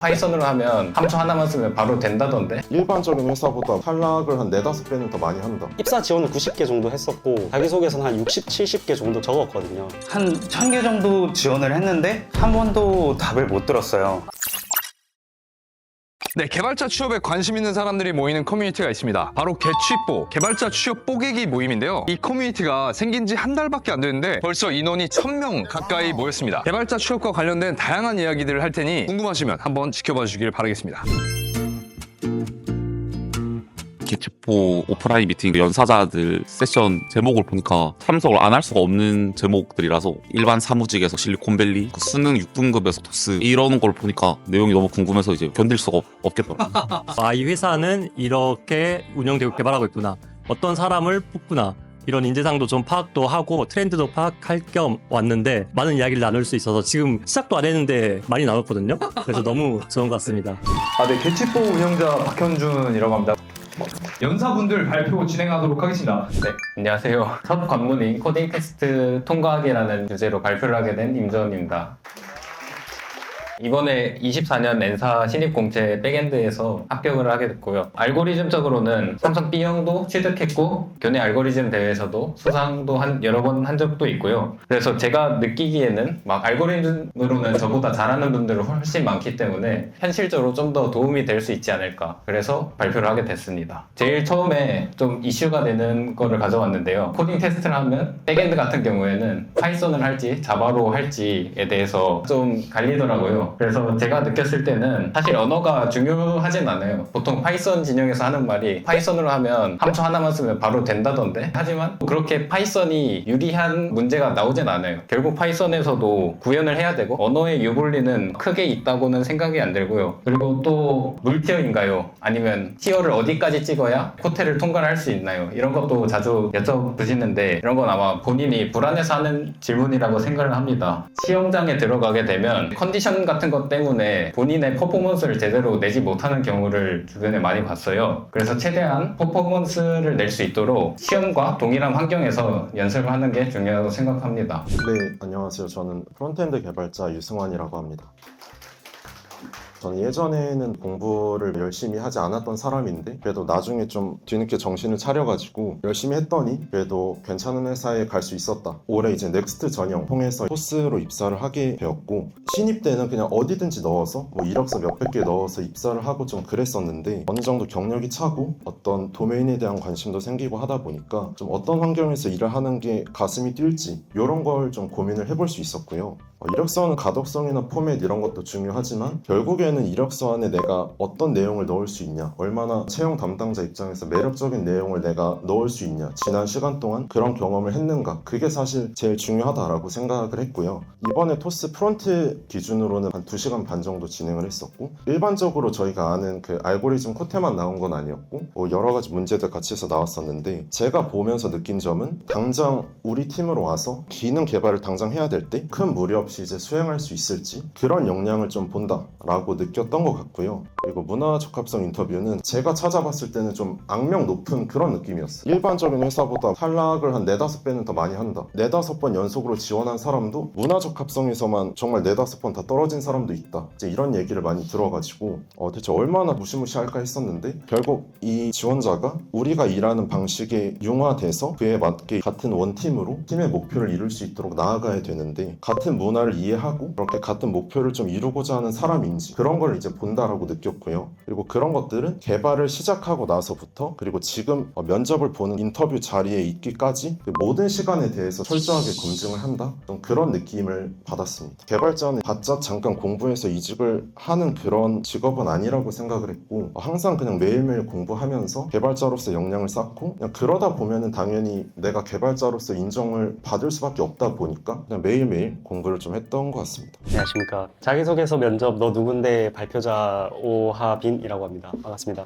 파이썬으로 하면 함수 하나만 쓰면 바로 된다던데? 일반적인 회사보다 탈락을 한 4, 5배는 더 많이 한다. 입사 지원은 90개 정도 했었고 자기소개서는 한 60, 70개 정도 적었거든요. 한 1000개 정도 지원을 했는데 한 번도 답을 못 들었어요. 네, 개발자 취업에 관심 있는 사람들이 모이는 커뮤니티가 있습니다. 바로 개취뽀, 개발자 취업 뽀개기 모임인데요. 이 커뮤니티가 생긴 지 한 달밖에 안 됐는데 벌써 인원이 1000명 가까이 모였습니다. 개발자 취업과 관련된 다양한 이야기들을 할 테니 궁금하시면 한번 지켜봐 주길 바라겠습니다. 개취뽀 오프라인 미팅 연사자들 세션 제목을 보니까 참석을 안 할 수가 없는 제목들이라서 일반 사무직에서 실리콘밸리, 수능 6등급에서 토스 이러는 걸 보니까 내용이 너무 궁금해서 이제 견딜 수가 없겠더라고요. 이 회사는 이렇게 운영되고 개발하고 있구나. 어떤 사람을 뽑구나. 이런 인재상도 좀 파악도 하고 트렌드도 파악할 겸 왔는데 많은 이야기를 나눌 수 있어서 지금 시작도 안 했는데 많이 나눴거든요. 그래서 너무 좋은 것 같습니다. 네, 개취뽀 운영자 박현준이라고 합니다. 연사분들 발표 진행하도록 하겠습니다. 네, 안녕하세요. 첫 관문인 코딩 테스트 통과하기라는 주제로 발표를 하게 된 임전입니다. 이번에 24년 엔사 신입공채 백엔드에서 합격을 하게 됐고요. 알고리즘적으로는 삼성 B형도 취득했고 교내 알고리즘 대회에서도 수상도 여러 번 한 적도 있고요. 그래서 제가 느끼기에는 막 알고리즘으로는 저보다 잘하는 분들이 훨씬 많기 때문에 현실적으로 좀 더 도움이 될 수 있지 않을까. 그래서 발표를 하게 됐습니다. 제일 처음에 좀 이슈가 되는 거를 가져왔는데요. 코딩 테스트를 하면 백엔드 같은 경우에는 파이썬을 할지 자바로 할지에 대해서 좀 갈리더라고요. 그래서 제가 느꼈을 때는 사실 언어가 중요하진 않아요. 보통 파이썬 진영에서 하는 말이 파이썬으로 하면 함수 하나만 쓰면 바로 된다던데, 하지만 그렇게 파이썬이 유리한 문제가 나오진 않아요. 결국 파이썬에서도 구현을 해야 되고 언어의 유불리는 크게 있다고는 생각이 안 들고요. 그리고 또 물티어인가요? 아니면 티어를 어디까지 찍어야 코테를 통과를 할 수 있나요? 이런 것도 자주 여쭤보시는데 이런 건 아마 본인이 불안해서 하는 질문이라고 생각을 합니다. 시험장에 들어가게 되면 컨디션 같은 것 때문에 본인의 퍼포먼스를 제대로 내지 못하는 경우를 주변에 많이 봤어요. 그래서 최대한 퍼포먼스를 낼 수 있도록 시험과 동일한 환경에서 연습을 하는 게 중요하다고 생각합니다. 네, 안녕하세요. 저는 프론트엔드 개발자 유승환이라고 합니다. 저는 예전에는 공부를 열심히 하지 않았던 사람인데 그래도 나중에 좀 뒤늦게 정신을 차려가지고 열심히 했더니 그래도 괜찮은 회사에 갈 수 있었다. 올해 이제 넥스트 전형 통해서 토스로 입사를 하게 되었고 신입 때는 그냥 어디든지 넣어서 뭐 이력서 몇백 개 넣어서 입사를 하고 좀 그랬었는데 어느 정도 경력이 차고 어떤 도메인에 대한 관심도 생기고 하다 보니까 좀 어떤 환경에서 일을 하는 게 가슴이 뛸지 이런 걸 좀 고민을 해볼 수 있었고요. 이력서는 가독성이나 포맷 이런 것도 중요하지만 결국에는 이력서 안에 내가 어떤 내용을 넣을 수 있냐, 얼마나 채용 담당자 입장에서 매력적인 내용을 내가 넣을 수 있냐, 지난 시간 동안 그런 경험을 했는가, 그게 사실 제일 중요하다라고 생각을 했고요. 이번에 토스 프론트 기준으로는 한 2시간 반 정도 진행을 했었고 일반적으로 저희가 아는 그 알고리즘 코테만 나온 건 아니었고 뭐 여러 가지 문제들 같이 해서 나왔었는데 제가 보면서 느낀 점은 당장 우리 팀으로 와서 기능 개발을 당장 해야 될 때 큰 무리 없이 이제 수행할 수 있을지 그런 역량을 좀 본다라고 느꼈던 것 같고요. 그리고 문화 적합성 인터뷰는 제가 찾아봤을 때는 좀 악명 높은 그런 느낌이었어요. 일반적인 회사보다 탈락을 한 4, 5배는 더 많이 한다. 4, 5번 연속으로 지원한 사람도 문화 적합성에서만 정말 4, 5번 다 떨어진 사람도 있다. 이제 이런 얘기를 많이 들어가지고 대체 얼마나 무시무시할까 했었는데 결국 이 지원자가 우리가 일하는 방식에 융화돼서 그에 맞게 같은 원팀으로 팀의 목표를 이룰 수 있도록 나아가야 되는데 같은 문화를 이해하고 그렇게 같은 목표를 좀 이루고자 하는 사람인지 그런 걸 이제 본다라고 느꼈고요. 그리고 그런 것들은 개발을 시작하고 나서부터 그리고 지금 면접을 보는 인터뷰 자리에 있기까지 그 모든 시간에 대해서 철저하게 검증을 한다. 그런 느낌을 받았습니다. 개발자는 바짝 잠깐 공부해서 이직을 하는 그런 직업은 아니라고 생각을 했고 항상 그냥 매일매일 공부하면서 개발자로서 역량을 쌓고 그냥 그러다 보면은 당연히 내가 개발자로서 인정을 받을 수밖에 없다 보니까 그냥 매일매일 공부를 좀 했던 것 같습니다. 안녕하십니까. 자기소개서 면접 너 누군데 발표자 오하빈이라고 합니다. 반갑습니다.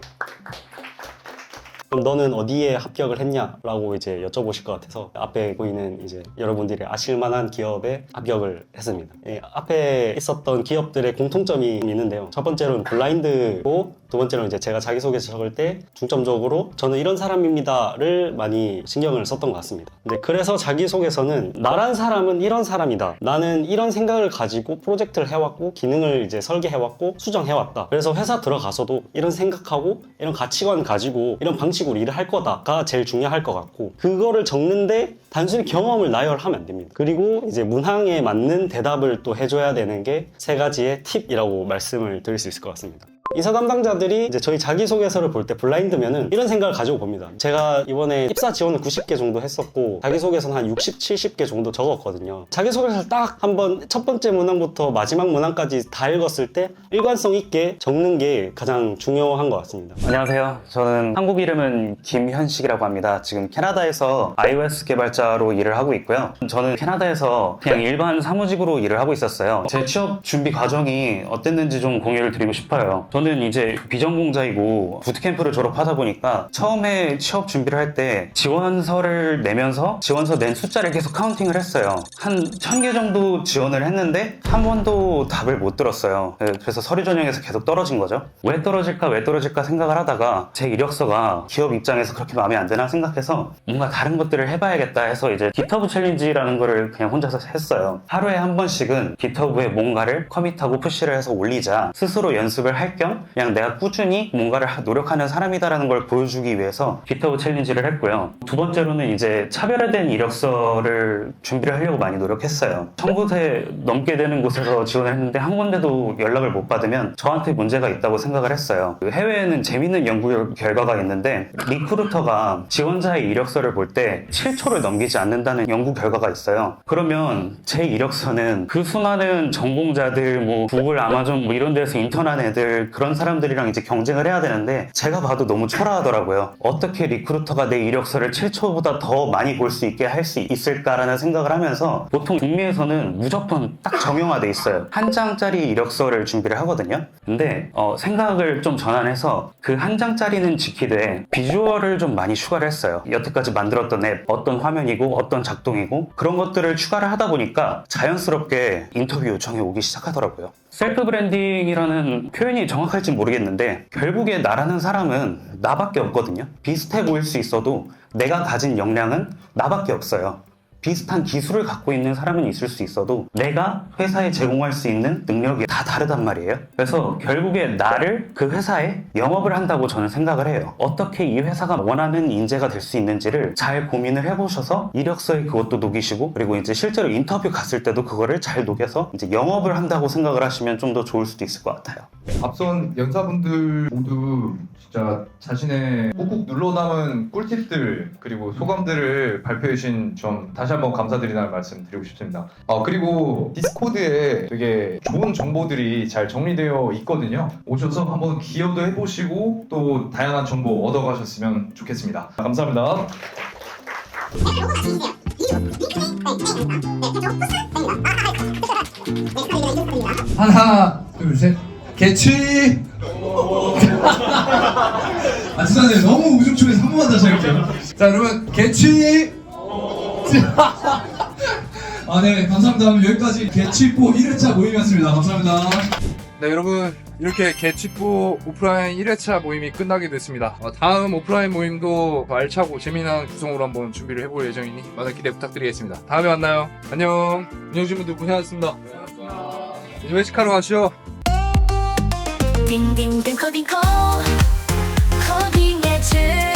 그럼 너는 어디에 합격을 했냐? 라고 이제 여쭤보실 것 같아서 앞에 보이는 이제 여러분들이 아실 만한 기업에 합격을 했습니다. 앞에 있었던 기업들의 공통점이 있는데요. 첫 번째로는 블라인드고 두 번째로는 이제 제가 자기소개서 적을 때 중점적으로 저는 이런 사람입니다를 많이 신경을 썼던 것 같습니다. 근데 그래서 자기소개서는 나란 사람은 이런 사람이다. 나는 이런 생각을 가지고 프로젝트를 해왔고 기능을 이제 설계해왔고 수정해왔다. 그래서 회사 들어가서도 이런 생각하고 이런 가치관 가지고 이런 방식으로 일을 할 거다가 제일 중요할 것 같고 그거를 적는데 단순히 경험을 나열하면 안 됩니다. 그리고 이제 문항에 맞는 대답을 또 해줘야 되는 게 세 가지의 팁이라고 말씀을 드릴 수 있을 것 같습니다. 이사 담당자들이 이제 저희 자기소개서를 볼 때 블라인드면은 이런 생각을 가지고 봅니다. 제가 이번에 입사 지원을 90개 정도 했었고 자기소개서는 한 60, 70개 정도 적었거든요. 자기소개서를 딱 한번 첫 번째 문항부터 마지막 문항까지 다 읽었을 때 일관성 있게 적는 게 가장 중요한 것 같습니다. 안녕하세요. 저는 한국 이름은 김현식이라고 합니다. 지금 캐나다에서 iOS 개발자로 일을 하고 있고요. 저는 캐나다에서 그냥 일반 사무직으로 일을 하고 있었어요. 제 취업 준비 과정이 어땠는지 좀 공유를 드리고 싶어요. 저는 이제 비전공자이고 부트캠프를 졸업하다 보니까 처음에 취업 준비를 할 때 지원서를 내면서 지원서 낸 숫자를 계속 카운팅을 했어요. 한 1000개 정도 지원을 했는데 한 번도 답을 못 들었어요. 그래서 서류 전형에서 계속 떨어진 거죠. 왜 떨어질까 생각을 하다가 제 이력서가 기업 입장에서 그렇게 마음에 안 드나 생각해서 뭔가 다른 것들을 해봐야겠다 해서 이제 GitHub 챌린지라는 거를 그냥 혼자서 했어요. 하루에 한 번씩은 GitHub에 뭔가를 커밋하고 푸시를 해서 올리자 스스로 연습을 할 겸 그냥 내가 꾸준히 뭔가를 노력하는 사람이다라는 걸 보여주기 위해서 GitHub 챌린지를 했고요. 두 번째로는 이제 차별화된 이력서를 준비를 하려고 많이 노력했어요. 1000곳에 넘게 되는 곳에서 지원을 했는데 한 군데도 연락을 못 받으면 저한테 문제가 있다고 생각을 했어요. 해외에는 재밌는 연구 결과가 있는데 리크루터가 지원자의 이력서를 볼 때 7초를 넘기지 않는다는 연구 결과가 있어요. 그러면 제 이력서는 그 수많은 전공자들 뭐 구글, 아마존 뭐 이런 데서 인턴한 애들 그런 사람들이랑 이제 경쟁을 해야 되는데 제가 봐도 너무 초라하더라고요. 어떻게 리크루터가 내 이력서를 7초보다 더 많이 볼 수 있게 할 수 있을까라는 생각을 하면서 보통 북미에서는 무조건 딱 정형화돼 있어요. 한 장짜리 이력서를 준비를 하거든요. 근데 생각을 좀 전환해서 그 한 장짜리는 지키되 비주얼을 좀 많이 추가를 했어요. 여태까지 만들었던 앱, 어떤 화면이고 어떤 작동이고 그런 것들을 추가를 하다 보니까 자연스럽게 인터뷰 요청이 오기 시작하더라고요. 셀프 브랜딩이라는 표현이 정확할지 모르겠는데 결국에 나라는 사람은 나밖에 없거든요. 비슷해 보일 수 있어도 내가 가진 역량은 나밖에 없어요. 비슷한 기술을 갖고 있는 사람은 있을 수 있어도 내가 회사에 제공할 수 있는 능력이 다 다르단 말이에요. 그래서 결국에 나를 그 회사에 영업을 한다고 저는 생각을 해요. 어떻게 이 회사가 원하는 인재가 될 수 있는지를 잘 고민을 해보셔서 이력서에 그것도 녹이시고 그리고 이제 실제로 인터뷰 갔을 때도 그거를 잘 녹여서 이제 영업을 한다고 생각을 하시면 좀 더 좋을 수도 있을 것 같아요. 앞선 연사분들 모두 진짜 자신의 꾹꾹 눌러 남은 꿀팁들 그리고 소감들을 발표해 주신 점 다시 한번 감사드리다는 말씀 드리고 싶습니다. 그리고 디스코드에 되게 좋은 정보들이 잘 정리되어 있거든요. 오셔서 한번 기여도 해보시고 또 다양한 정보 얻어가셨으면 좋겠습니다. 감사합니다. 하나, 둘, 셋. 개취! 죄송한데 너무 우중충해서 한 번만 다시 할게요. 자, 여러분, 개취! 네, 감사합니다. 그럼 여기까지 개취뽀 1회차 모임이었습니다. 감사합니다. 네, 여러분, 이렇게 개취뽀 오프라인 1회차 모임이 끝나게 됐습니다. 다음 오프라인 모임도 알차고 재미난 구성으로 한번 준비를 해볼 예정이니 많은 기대 부탁드리겠습니다. 다음에 만나요. 안녕. 운영진 분들 고생하셨습니다. 이제 회식하러 가시죠. 딩딩딩 코딩 코딩의 즈